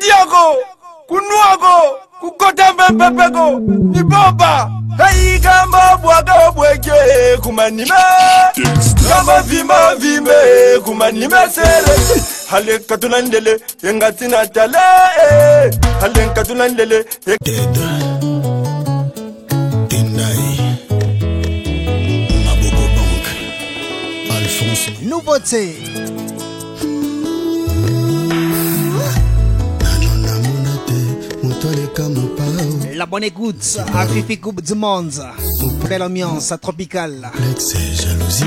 kudiako, kunuako, kukotambe pepeko, ni boba. Hey, gamba bwaga bweke, kumanime. Gamba vime, kumanime sele. Hale katulandele, yengatina tale. Hale katulandele, Dead. Tendai. Maboko Bank. Alphonse. Nouveauté. La bonne écoute à Fifi Coupe du Monde. Belle ambiance tropicale. Jalousie,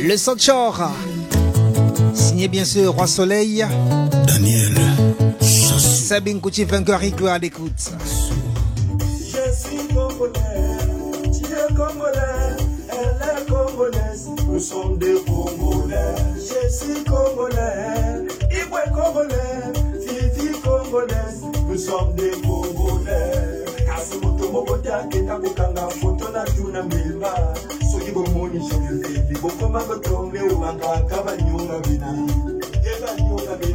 le Sanchor. Signé bien sûr Roi Soleil. Daniel. Sabine Kouti, vainqueur Rico à l'écoute. Je suis congolais, tu es congolais, elle est congolaise, nous sommes des Congolais. Je suis congolais, Iboué congolais, Fifi congolaise, nous sommes des Congolais. Kasi moto mobota keta kokanga foto na tuna milba, soki bomoni chokeli, bokoma botombe ubanga kabanyunga bina.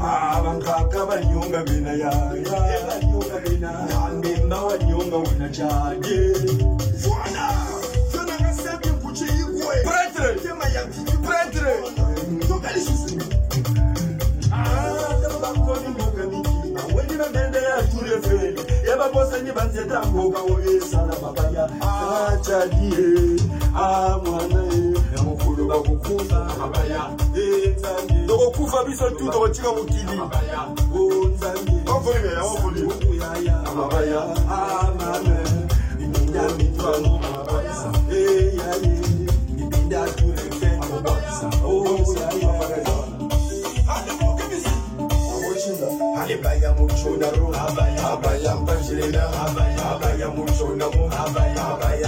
Abanga banyunga bina ya banyunga bina ambimba wanyunga wina chaje fwana tuna kasebi kuchi igwe prêtre tema ya prêtre tokali susu bakoni muka miki wendi na bende ya turefele yaba bosa ni banzeta ngoka oyesala babaya achadie mwana ya mukulu bakukufa babaya nzambi dokufa biso tu dokotika mukili babaya nzambi ofoli ya ofoli babaya amame ibinda mitwano babaya yaye ibinda turefe babaya Abaya muchona ro, abaya mpachirena, abaya muchona mo, abaya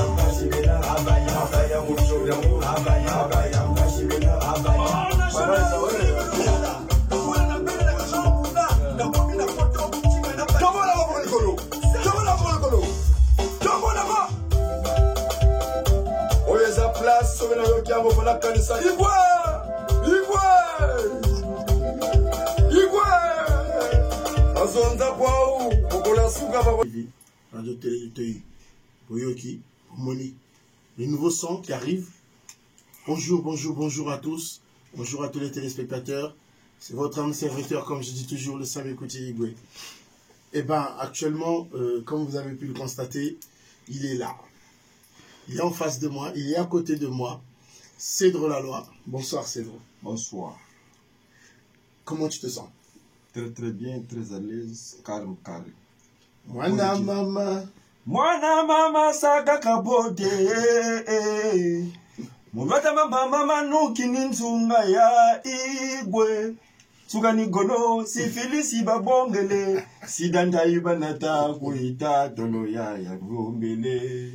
mpachirena, abaya muchona mo, abaya mpachirena, oyeza place sobena yokiambo mpona kanisa igwe Radio Télé Tei, Boyoki, Moni, les nouveaux sons qui arrivent. Bonjour à tous. Bonjour à tous les téléspectateurs. C'est votre âme serviteur, comme je dis toujours, le Sam Kouti Igwe. Eh bien, actuellement, comme vous avez pu le constater, il est là. Il est en face de moi, il est à côté de moi. Cédro Laloy. Bonsoir Cédro. Bonsoir. Comment tu te sens? Très bien, très à l'aise, calme. Mwana mama saka kabote Mulwata mama nuki ninzunga ya igwe Suga nigolo sifilisi babongele Sidanda ibanata kuita tolo ya rumbele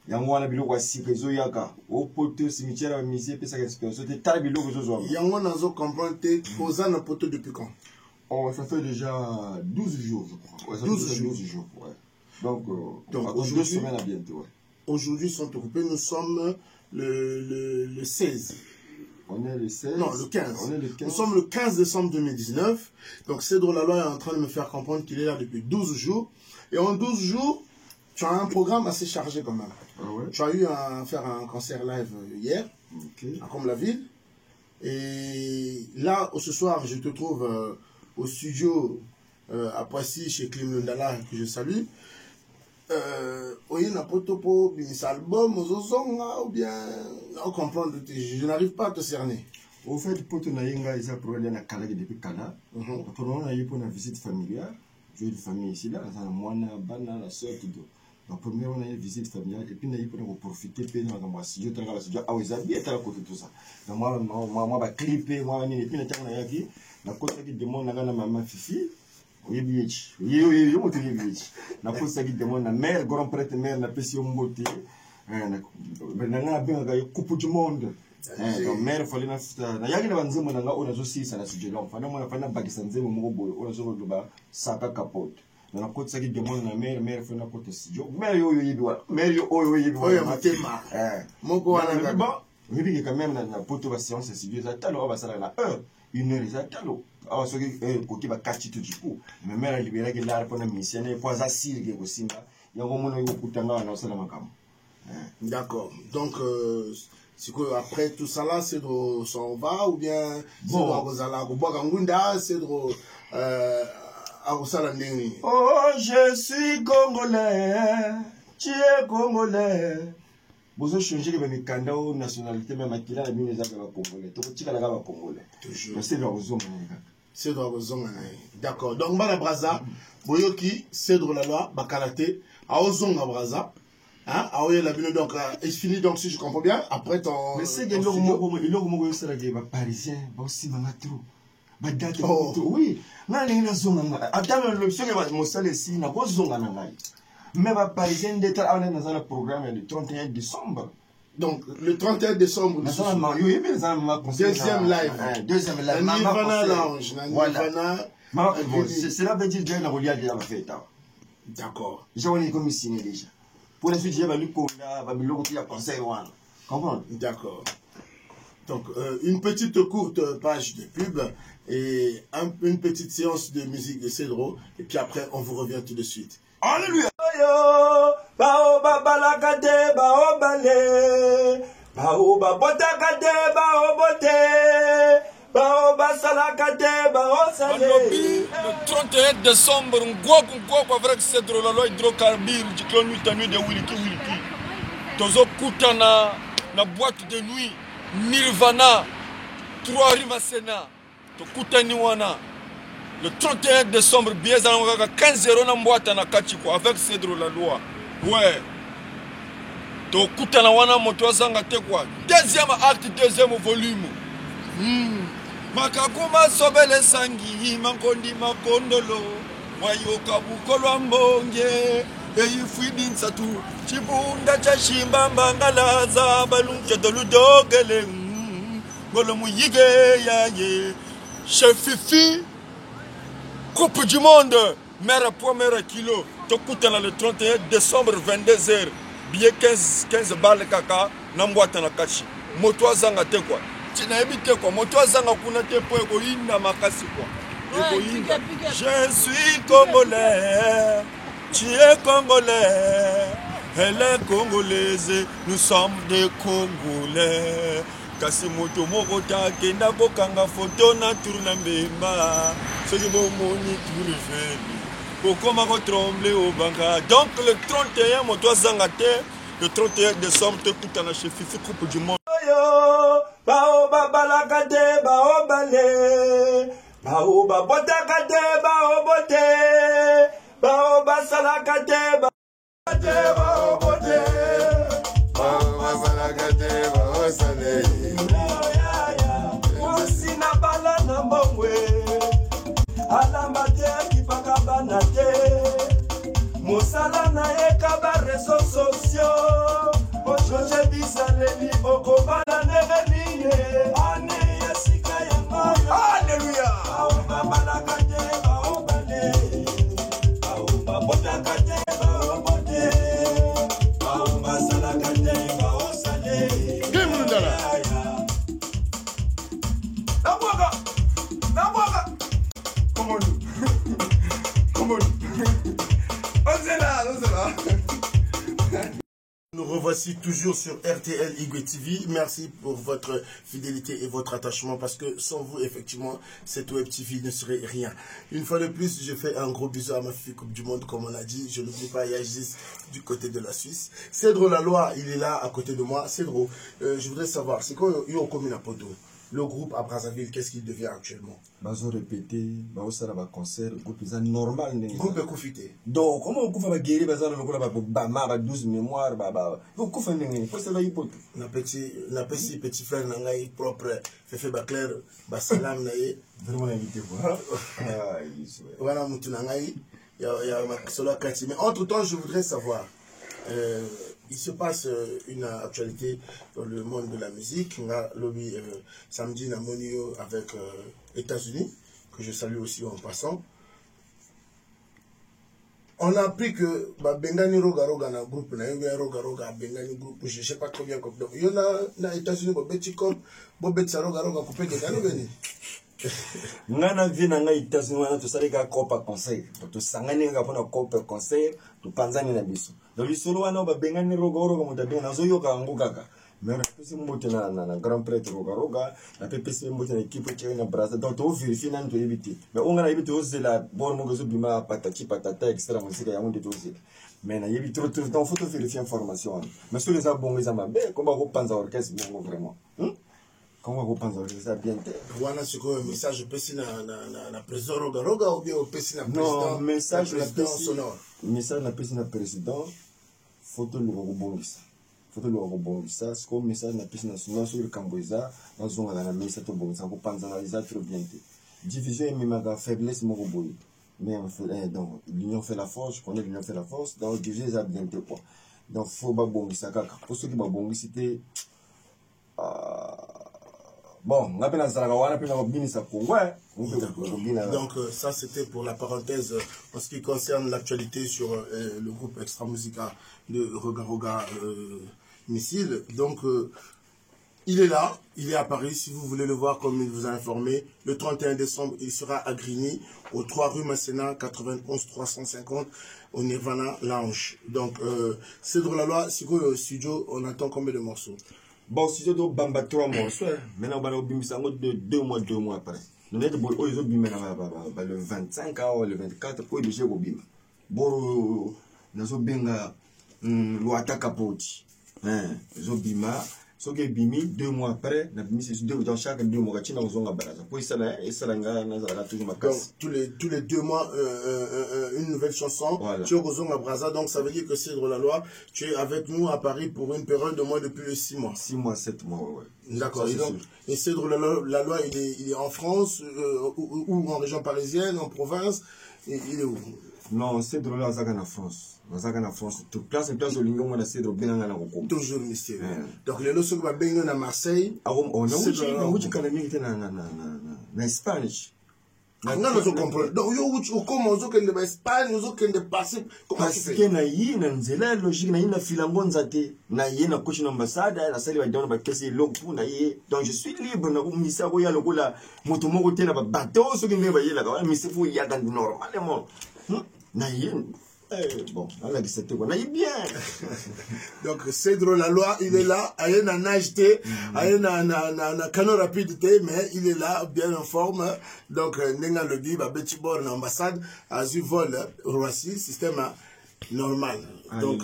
Yango wana biloko ya sika ezo yaka Opoto cimetière wa musée pesa ka expérience te tala biloko ezo zwa Yango nazo comprendre te posa na poto depuis quand? Oh, ça fait déjà 12 jours, je crois. Ouais, 12 jours, ouais. Donc aujourd'hui, 2 semaines à bientôt, ouais. Aujourd'hui, sont occupés, nous sommes le 16. On est le 16. Non, le 15. On est le 15. Nous sommes le 15 décembre 2019. Donc, Cédro Laloy est en train de me faire comprendre qu'il est là depuis 12 jours. Et en 12 jours, tu as un programme assez chargé quand même. Ah ouais? Tu as eu à faire un concert live hier, à Comble-la-Ville. Et là, ce soir, je te trouve au studio à Poissy chez Klim Lundala, que je salue. Oui, n'a pas topo, bis album, ou bien, on comprend, je n'arrive pas à te cerner. Au fait, pour ton aïenga, il y a un problème à Kala depuis Kala. Pour nous, on a eu pour une visite familiale. J'ai eu une famille ici, là, moi, la soeur, tout. Donc, premièrement, on a eu une visite familiale, et puis on a eu pour profiter, puis on a dit, je travaille là, ah oui, ça bien, t'as la côté tout ça. Donc, moi, clipper, moi, et puis on a dit, la côte qui demande à la maman Fifi, oui, na posa qui demande na mère grand prêtre mère na pesio mbote na bien coupe du monde donc mère fallait na yaki na banzemo na nga ona zo sisa na sujelo fana mona fana bakisa nzemo moko boyo ona zo loba saka capote na kotsa qui demande na mère fana côté studio mère yo yibwa mère yo oyo yibwa oyo matema moko wana bon Mais puis quand même, la poto, la séance, c'est civil, ça talo, ça la 1 heure, ça talo. Alors, ce qui est côté, va cacher tout du coup. Mais mère a libéré que l'art pour la mission, et pour asile, qui est aussi là. Il y a un moment où il y a beaucoup de temps à lancer la macam. D'accord. Donc, c'est quoi, après tout ça là, c'est de s'en va ou bien c'est de Rosala, c'est de Arosala Ndeni. Oh, je suis congolais, tu es congolais. Vous avez changé les candidats aux nationalités, même à qui là, les congolais. Tu es congolais. Toujours. C'est de Rosala. C'est de Rosala. D'accord. Donc, Bala Braza, Boyoki, c'est de la loi, Bakalate, Aozonga Braza. Hein? Ah oui, la vidéo donc est finie donc si je comprends bien après ton. Mais c'est que l'homme c'est la parisien, aussi mangatro. Badate oui. Na linga zonga. Attends le ce que mon salaire ici na ko zonga na ngai. Mais va parisien d'être on est dans un programme le 31 décembre. Donc le 31 décembre deuxième live. Deuxième live. Nirvana Lounge, Nirvana. C'est là veut dire que la reliade la fête. D'accord. J'ai on comme signé déjà. Pour la suite, il y a le conseil. D'accord. Donc, une petite courte page de pub et une petite séance de musique de Cédro. Et puis après, on vous revient tout de suite. Alléluia. Bao babalakade bao bale. Bao babotakade bao bote. Bao basalakade bao sale. Le 31 décembre, on avec Cédro la loi hydrocarbure, du nuit de Wiliki. Tozo Kutana, la boîte de nuit, Nirvana, 3 Rimasena, to Kutaniwana. Le 31 décembre, bien 15 na boîte na Kachiko avec Cédro la loi. Ouais. To Kutana wana moto zanga te quoi. Deuxième acte, deuxième volume. Makakuma sobele sangi mankondi makondolo wayoka bukolwa mbonge eyifwidi nsatu chibunda cha shimba mbangalaza balunje doludogele ngolo muyige yaye chef Fifi coupe du monde mère poids mère kilo tokutana le 31 décembre 22h billet 15 balles kaka na mbwata na kachi moto azanga te quoi. Je suis congolais, tu es congolais, elle est congolaise, nous sommes des Congolais. Kasi moto moko ta kenda kokanga photo na tourna mbemba, ce que bon moni tout le fait. Pourquoi m'a tremblé au banga. Donc le 31 moto zangate, le 31 décembre te kutana chez Fifi coupe du monde. Bao babalakade bao bale. Bao babotakade bao bote. Bao basalakade bao bote. Bao basalakade bao sale. Osina bala na mbongwe. Alambate kipaka banate. Mosala na ekaba réseaux sociaux. Ojoje bisaleli okobana negeliye. Ane yasika yango. Alléluia. Aoba balakate aobale. Aoba botakate aobote. Aoba salakate aosale. Gemundala. Naboga. Naboga. Come on. Come on. Nous revoici toujours sur RTL Igwe TV. Merci pour votre fidélité et votre attachement parce que sans vous, effectivement, cette web TV ne serait rien. Une fois de plus, je fais un gros bisou à ma fille Coupe du Monde, comme on a dit. Je n'oublie pas Yagis du côté de la Suisse. Cédro la loi, il est là à côté de moi. Cédro, je voudrais savoir, c'est quoi Yo Commune à Poto? Le groupe à Brazzaville, qu'est-ce qu'il devient actuellement? Bazo répété, bazo sala ba concert, groupe est normal né. Groupe est confité. Donc comment on va guérir bazo le ba bama ba 12 mémoire ba. Vous kufa ndenge, faut ça va hypote. Na petit frère nangai propre Fefe Baclair ba salam na ye. Vraiment invité quoi. Voilà mutu nangai ya solo kati. Mais entre-temps, je voudrais savoir il se passe une actualité dans le monde de la musique. On a lobby samedi Namonio avec États-Unis, que je salue aussi en passant. On a appris que Bengani Roga Roga na groupe na Roga Roga Bengani groupe je sais pas trop bien comme donc il y en a na États-Unis Bobeti comme Bobeti Roga Roga coupé de Gano Beni. Ngana vina nga États-Unis wana to salika copa conseil to sangani nga pona copa conseil to panzani na biso donc lisolo wana ba Bengani Roga Roga motabena nazo yoka ngo kaka mais on a pesi mbote na grand prêtre Roga Roga na pesi mbote na équipe qui na Brazza donc to vérifier nan to éviter mais on a éviter aussi la bonne mogozo bima patati patata extra musique ya monde to aussi mais na yebi trop donc faut vérifier information mais sur les abons les amabe comment vous pensez orchestre bon vraiment comment vous pensez orchestre bien voilà ce que message pesi na président Roga Roga ou bien pesi na président non message la pesi sonore message na pesi na président photo le rebondissa faut le rebondissa c'est comme message na pesi na sonore sur le camboisa dans zonga na message to bon ça vous pensez analyser trop bien division et même faiblesse mon boy mais donc l'union fait la force je connais l'union fait la force donc division ça bien quoi donc faut ba bon ça kaka pour ceux qui ba bon c'était bon on appelle ça la wana puis on bini ça Congo donc ça c'était pour la parenthèse en ce qui concerne l'actualité sur le groupe Extra Musica de Roga Roga Missile donc il est là, il est à Paris, si vous voulez le voir comme il vous a informé. Le 31 décembre, il sera à Grigny, au 3 rue Masséna, 91 350, au Nirvana Lounge. Donc, c'est dans la loi, si vous au studio, on attend combien de morceaux? Bon, studio de Bamba 3 morceaux, maintenant on va au bim sango de 2 mois après. Nous n'êtes pas au bim le 25 ou le 24, pour le jeu au bim. Bon, nous avons bien l'ouata capoti. Nous bima. So que bimi 2 mois après na bimi c'est dans chaque 2 mois tu na uzonga baraza pour ça là et ça là na za toujours makas tous les 2 mois une nouvelle chanson voilà. Tu es uzonga baraza donc ça veut dire que c'est dans la loi tu es avec nous à Paris pour une période de moins depuis 6 mois 7 mois ouais d'accord et c'est dans la loi il est en France ou en région parisienne en province il est où non c'est dans la zaga en France en France toute place au lingo on a c'est dans bien na ko toujours mystérieux donc les lots va bien à Marseille on a uchi kana mingi na Spanish nga no comprendre donc yo uchi comment zo kende ba Espagne zo kende passer parce que na yi na nzela logique na yi na filango nzate na yi na coach na ambassade na sali ba don ba kesi log pour na yi donc je suis libre na misa ko ya lokola moto moko te na ba bateau so kende ba yela ka misa fo ya dans normalement na yi bon, on a dit c'était quoi, on a dit bien. Donc, c'est drôle, la loi, il est là, il y a un acheté, il y a un canon rapidité, mais il est là, bien en forme. Donc, Nenga le dit, Betty Born, ambassade, a eu vol, Roissy, système normal. Donc,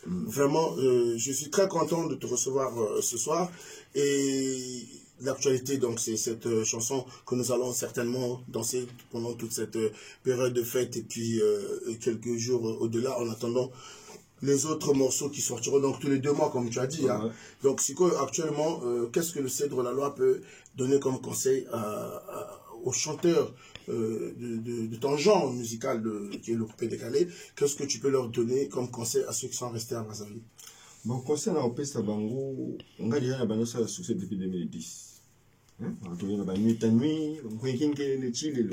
vraiment, je suis très content de te recevoir ce soir. Et l'actualité, donc, c'est cette chanson que nous allons certainement danser pendant toute cette période de fête et puis quelques jours au-delà en attendant les autres morceaux qui sortiront donc tous les 2 mois comme tu as dit. Hein. Donc, actuellement, qu'est-ce que le Cèdre la Loi peut donner comme conseil aux chanteurs de ton genre musical qui est le coupé décalé? Qu'est-ce que tu peux leur donner comme conseil à ceux qui sont restés à Brazzaville? Bon, concernant l'Opesta Bango, on a déjà un succès depuis 2010. On a nuit à nuit, on a le Chili.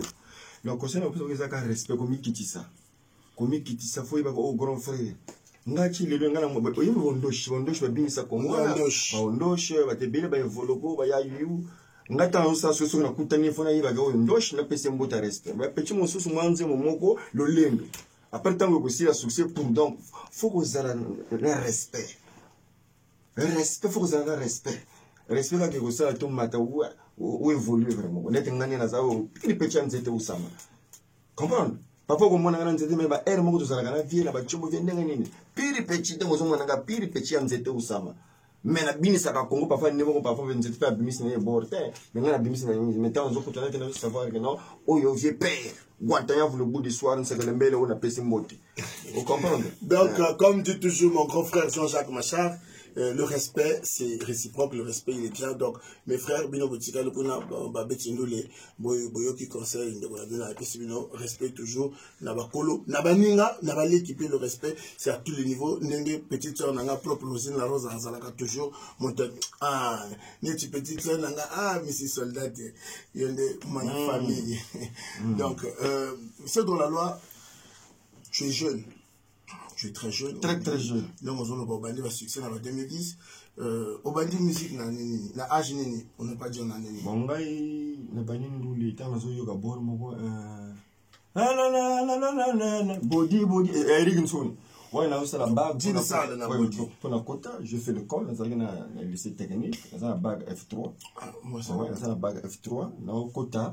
Donc, concernant l'Opesta, on a respect comme Kitissa. Comme Kitissa, il faut y au grand frère. On a Chili, on a Ondosh, Babinsa Congo, Ondosh, Batebele, Vologo, Bayayu. On a tant ça sur la Koutani, Fona, Ondosh, n'a pas de mot à respect. Mais petit mon sous manze, mon moko, le limbe. Après, tant que c'est un succès pour donc, il faut que vous ayez un respect. Respect, il faut que vous ayez un respect. Respect, là, que vous ayez un matin où évoluer vraiment. On est un gagnant à ça, il peut y avoir un Oussama. Comprendre? Papa, comme on a un zété, mais bah, elle m'a dit que la vie, la bâtiment vient d'un gagnant. Pire petit, on a un pire petit un zété Oussama. Mais la bini ça Congo parfois niveau parfois on ne sait pas bimis n'est borté mais là bimis n'est maintenant on peut tenir savoir que non oh yo vieux père guatanya le bout du soir c'est que le mbele on a pèsé moti vous comprenez donc comme dit toujours mon grand frère Jean-Jacques Machar le respect c'est réciproque le respect il est clair donc mes frères bino botika le kuna babeti ndole boyo qui conseille de la bino respect toujours na bakolo na baninga na ba l'équipe le respect c'est à tous les niveaux ndenge petite sœur nanga propre Rosine la Rose azalaka toujours monte neti petite sœur nanga monsieur soldat yonde mana famille donc c'est dans la loi Tu es jeune. Tu es très jeune. Très très jeune. Donc on a Obandi va succès en 2010. Obandi musique na âge nini, on n'a pas dit on a nini. Bon ngai na bani nduli tanga zo yoga bor moko body Eric Nson. Ouais, là, c'est la bague. Pour la quota, je fais le col, dans le lycée technique, dans la bague F3. Moi, ça va, dans la bague F3, dans le quota.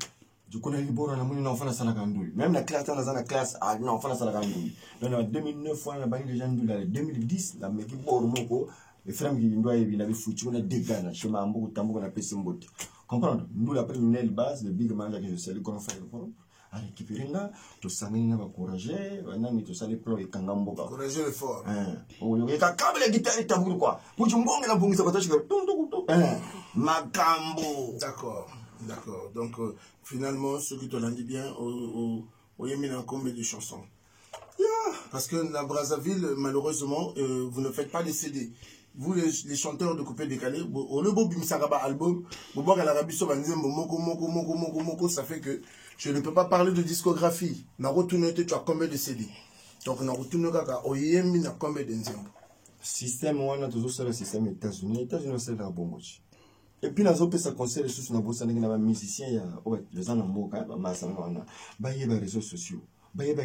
Du coup, on a eu bon, on a mis un enfant dans la gandoule. Même la classe, dans la classe, un enfant dans la gandoule. En 2009, on a banni les gens de 2010, la mec qui bord moko, les frères qui doivent il avait foutu, on a dégagé, chez Mambo, Tambo, on a payé son botte. Comprendre? Nous, la première base, le big man, que je sais, le qu'on fait le forum. À récupérer là, tout ça n'est pas encouragé, on tout ça les plans et kangambo. Encourager le fort. On y a câble la guitare et tabou quoi. Pour tu m'bonges la bonne ça va t'acheter. Magambo. D'accord, d'accord. Donc finalement, ceux qui te l'ont dit bien, on y a mis un combien de chansons. Parce que dans Brazzaville, malheureusement, vous ne faites pas des CD. Vous, les chanteurs de coupé décalé, au le beau Bimsaraba album, ça fait que je ne peux pas parler de discographie. Naruto, tu as combien de CD? Donc, Naruto, tu as combien de système, on a toujours le système États-Unis. États-Unis, c'est la bombe. Et puis, nous avons fait conseil les choses, nous avons musiciens, les gens en mots, les réseaux sociaux. C'est de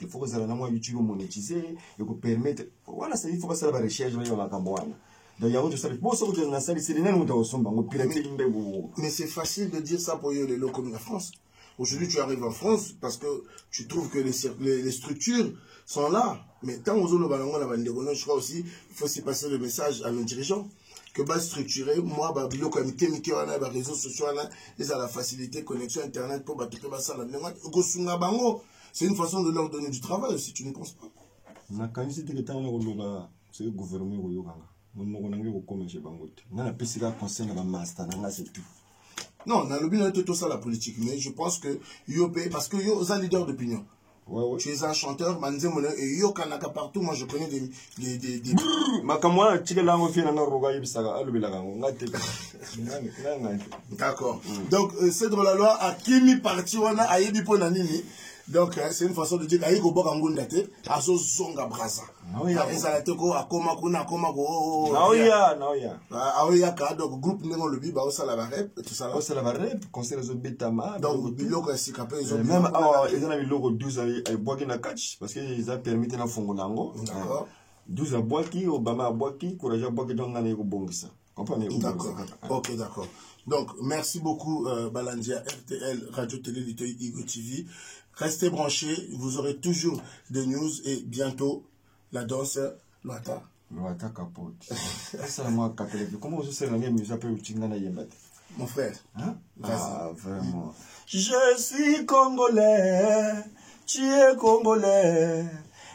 faut que ça soit YouTube monétisé et que permettre voilà ça il faut que ça la recherche dans la camboane donc il y a autre chose pour ça que dans ça c'est les nous dans son bango pirater mais c'est facile de dire ça pour les locaux comme la France. Aujourd'hui tu arrives en France parce que tu trouves que les structures sont là, mais tant aux autres ballons la bande je crois aussi il faut aussi passer le message à nos dirigeants que bas structuré, moi, bio comme Kémiki, on a les réseaux sociaux, ils ont la facilité, connexion internet pour battre ça la c'est une façon de leur donner du travail aussi, tu ne penses pas? Na kanisi te ketana ko c'est le gouvernement ko yokanga. Mon ko nangi ko commencer bangote. Na la pesika conseil na ba master na c'est tout. Non, na lobi na tout ça la politique, mais je pense que Yopé parce que yo aux leaders d'opinion. Ouais. Tu es un chanteur, et yo kanaka partout, moi je connais des makamwa tike lango fina na roga yibisaka alubila kango ngate. D'accord. Donc c'est dans la loi à Kimi parti wana ayebi pona nini. Donc c'est une façon de dire ayiko boka ngundate aso zonga brasa. Ezala teko akoma kuna akoma ko. Naoya ka donc groupe nengo le bi ba osala ba rep tout ça là. Osala ba rep conseil réseau betama. Donc biloko esikape ils ont même ils ont biloko 12 ay boaki na catch parce que ils a permis na fongo nango. D'accord. 12 à boaki Obama à boaki courage à boaki donc ngane ko bongisa. Comprenez? D'accord. OK, d'accord. Donc merci beaucoup Balandia RTL Radio Télé Litoy Igo TV. Restez branchés, vous aurez toujours des news et bientôt la danse Loata. Loata capote. Ça moi catholique. Comment vous savez la musique après Uchingana Yembate? Mon frère. Hein? Ah vraiment. Je suis congolais, tu es congolais.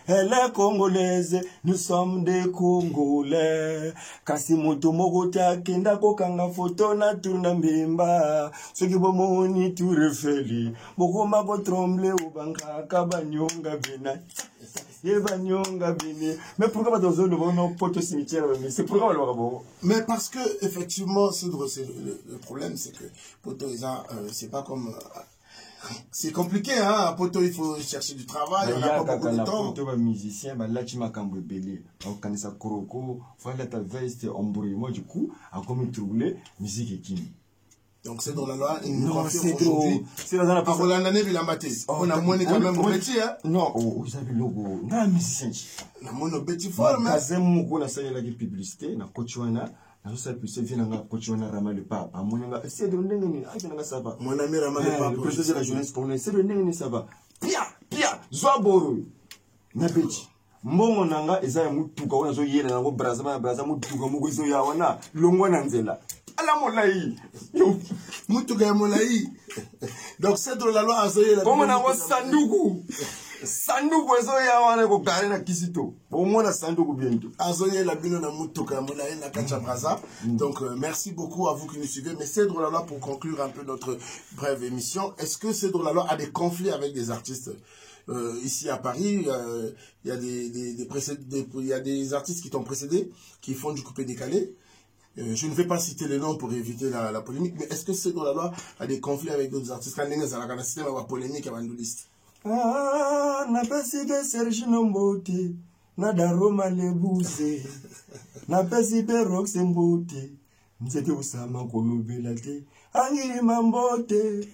Elle est congolaise, nous sommes des Congolais. Kasi moto moko ta kenda ko kanga photo na tuna mbimba. Soki bomoni tu refeli. Boko mako tremble ou banka kabanyonga bina. Banyonga bini. Mais pourquoi pas dans une bonne pote cimetière? Mais c'est pourquoi le bon. Mais parce que effectivement, le problème c'est que poto c'est pas comme c'est compliqué, hein, poto, il faut chercher du travail, on n'a pas beaucoup de temps. Poto, un musicien, là, tu m'as cambré belé. Donc, quand ça coroko, voilà ta veste, embrouillement, du coup, a comme troublé, musique et qui. Donc, c'est dans la loi, non, c'est aujourd'hui. C'est dans la parole. On a l'année, il a maté. On a moins quand même au métier, hein. Non, vous avez le logo. Non, musicien. On a moins au petit forme. Kazem Mouko, on a salué la publicité, on a coachouana. C'est plus c'est vient coach on a ramé le pape à mon c'est de n'engeni a ça va mon ami ramé le pape le président de la jeunesse congolaise c'est de n'engeni ça va pia zwaboro na beach mbongo nanga eza mutuka ona zo yela ngo braza mutuka muko zo ya wana longwa na nzela ala molai mutuka ya molai donc c'est de la loi azoyela comme na sanduku ezo ya wana ko gare na kisito au moins na sanduku bientôt azoye la bino na mutuka mona na kacha braza. Donc merci beaucoup à vous qui nous suivez, mais c'est drôle là pour conclure un peu notre brève émission. Est-ce que c'est drôle là a des conflits avec des artistes ici à Paris? Il y a il y a des artistes qui t'ont précédé qui font du coupé décalé. Je ne vais pas citer les noms pour éviter la polémique, mais est-ce que c'est dans la loi a des conflits avec d'autres artistes? Quand il y a un système de polémique à Bandoliste. Ah, na pesi de Serge Nombote, na Daroma Lebuse, na pesi de Rox Mbote, nzete usama kolubela te, angiri mambote,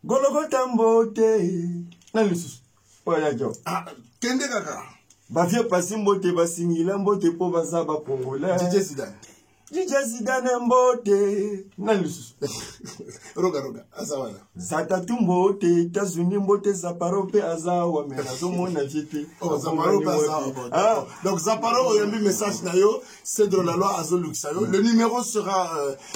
gologota mbote, na lusus, oya jo. Ah, kende kaka. Bavie pasi mbote basingila mbote po bazaba Congolais. DJ Zidane. DJ Zidane mbote, na lusus. Roga, azawana. Zatatu mbote, États-Unis mbote Zaparo pe azawa, mais nazo mona vipi. Oh, Zaparo pe azawa. Ah, donc Zaparo, il y a un message nayo, c'est de la loi Azoluxayo. Le numéro sera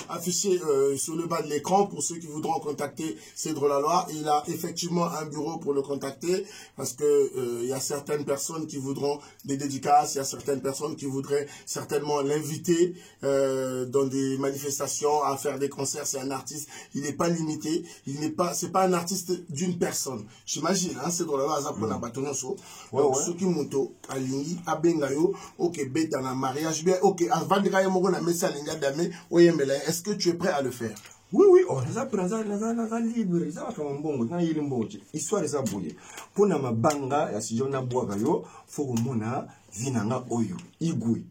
affiché sur le bas de l'écran pour ceux qui voudront contacter Cédre la loi. Il a effectivement un bureau pour le contacter parce que il y a certaines personnes qui voudront des dédicaces, il y a certaines personnes qui voudraient certainement l'inviter dans des manifestations, à faire des concerts. C'est un artiste, il n'est pas limité, il n'est pas, c'est pas un artiste d'une personne. J'imagine, hein, c'est dans la loi Azapona Batonoso. Donc, ceux qui montent à Lingi, à Bengayo, ok, bête dans un mariage, bien, ok, avant de gagner mon ami, ça l'inga d'amé, est-ce que tu es prêt à le faire? Oui, oh, naza libre, ça va un bon, na yili mboje. Histoire eza boye. Pona mabanga ya sijona bwaka yo, faut mona vinanga oyo, igwe.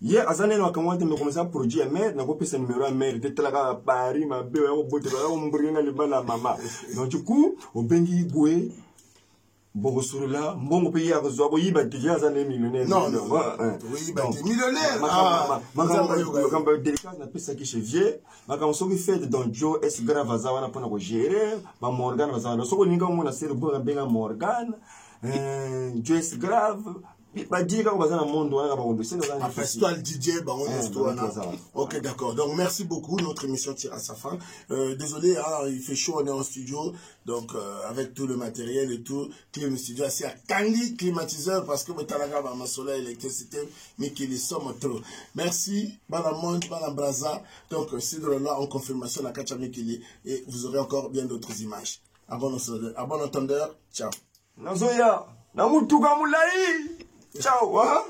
Hier, azane no akamwate me commencer à produire mère, na ko pesa numéro à mère, te telaka Paris, ma be ya ko bote ba ko mbringa le bana mama. Donc du coup, au bengi igwe Bogo Surula, mbongo pe ya kozwa bo yiba déjà azane millionnaire. Non, oui, bah millionnaire. Ah, makamba délicat na pesa ki chevie, makamba soki fait dans Joe S grave azawana pona ko gérer, ba Morgan azawana. Soko ninga mona sere bo benga Morgan, Joe S grave. Festival DJ, ok, d'accord. Donc, merci beaucoup. Notre émission tire à sa fin. Désolé, hein, il fait chaud, on est en studio. Donc, avec tout le matériel et tout, le studio assez à Kandi, climatiseur, parce que Betalaga va ma soleil, électricité, mais qu'il y somme trop. Merci, Balamonde, Balabraza. Donc, c'est de là en confirmation la Kachamikili. Et vous aurez encore bien d'autres images. À bon entendeur, ciao. Nazoya, Namutuga Moulaï. Ciao, hein?